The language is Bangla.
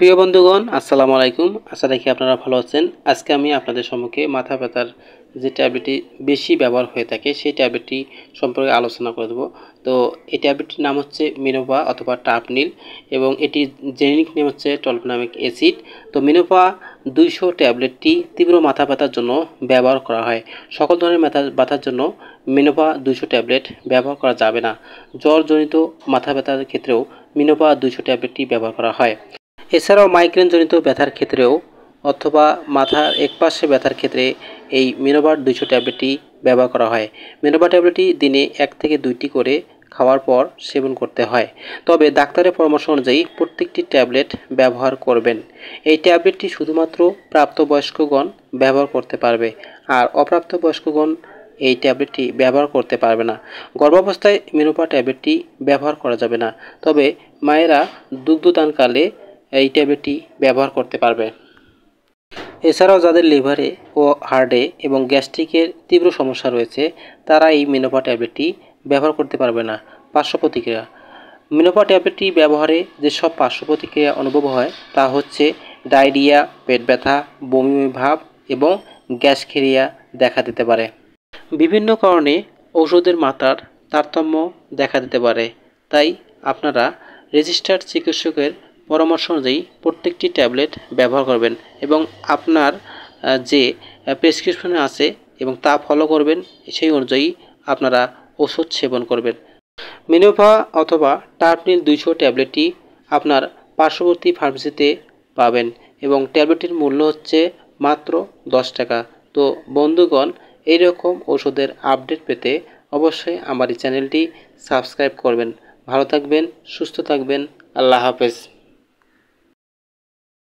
প্রিয় বন্ধুগণ আসসালামু আলাইকুম। আশা রাখি আপনারা ভালো আছেন। আজকে আমি আপনাদের সম্মুখে মাথা ব্যথার যে ট্যাবলেটটি বেশি ব্যবহার হয়ে থাকে সেই ট্যাবলেটটি সম্পর্কে আলোচনা করব। তো এই ট্যাবলেটটির নাম হচ্ছে মিনোভা অথবা টাপনিল এবং এটির জেনেরিক নেম হচ্ছে টলফেনামিক অ্যাসিড। তো মিনোভা 200 ট্যাবলেটটি তীব্র মাথা ব্যথার জন্য ব্যবহার করা হয়। সকল ধরনের মাথা ব্যথার জন্য মিনোভা 200 ট্যাবলেট ব্যবহার করা যাবে না। জ্বরজনিত মাথা ব্যথার ক্ষেত্রেও মিনোভা 200 ট্যাবলেটটি ব্যবহার করা হয়। এছাড়াও মাইগ্রেনজনিত ব্যথার ক্ষেত্রেও অথবা মাথার একপাশে ব্যথার ক্ষেত্রে এই মিনোভা 200 ট্যাবলেটটি ব্যবহার করা হয়। মিনোভা ট্যাবলেটটি দিনে 1 থেকে 2টি করে খাওয়ার পর সেবন করতে হয়। তবে ডাক্তারের পরামর্শ অনুযায়ী প্রত্যেকটি ট্যাবলেট ব্যবহার করবেন। এই ট্যাবলেটটি শুধুমাত্র প্রাপ্তবয়স্কগণ ব্যবহার করতে পারবে, আর অপ্রাপ্তবয়স্কগণ এই ট্যাবলেটটি ব্যবহার করতে পারবে না। গর্ভাবস্থায় মিনোভা ট্যাবলেটটি ব্যবহার করা যাবে না, তবে মায়েরা দুগ্ধদানকালে এই ট্যাবলেটটি ব্যবহার করতে পারবে। এছাড়াও যাদের লিভারে ও হার্টে এবং গ্যাস্ট্রিকের তীব্র সমস্যা রয়েছে তারা এই মিনোভা ট্যাবলেটটি ব্যবহার করতে পারবে না। পার্শ্ব প্রতিক্রিয়া: মিনোভা ট্যাবলেটটি ব্যবহারে যেসব পার্শ্ব প্রতিক্রিয়া অনুভব হয় তা হচ্ছে ডায়রিয়া, পেট ব্যথা, বমি ভাব এবং গ্যাসক্রিয়া দেখা দিতে পারে। বিভিন্ন কারণে ওষুধের মাত্রার তারতম্য দেখা দিতে পারে, তাই আপনারা রেজিস্টার্ড চিকিৎসকের পরামর্শ অনুযায়ী প্রত্যেকটি ট্যাবলেট ব্যবহার করবেন এবং আপনার যে প্রেসক্রিপশনে আছে এবং তা ফলো করবেন, সেই অনুযায়ী আপনারা ওষুধ সেবন করবেন। মিনোভা অথবা টাপনিল 200 ট্যাবলেটটি আপনার পার্শ্ববর্তী ফার্মেসিতে পাবেন এবং ট্যাবলেটটির মূল্য হচ্ছে মাত্র 10 টাকা। তো বন্ধুগণ, এইরকম ওষুধের আপডেট পেতে অবশ্যই আমার এই চ্যানেলটি সাবস্ক্রাইব করবেন। ভালো থাকবেন, সুস্থ থাকবেন। আল্লাহ হাফেজ।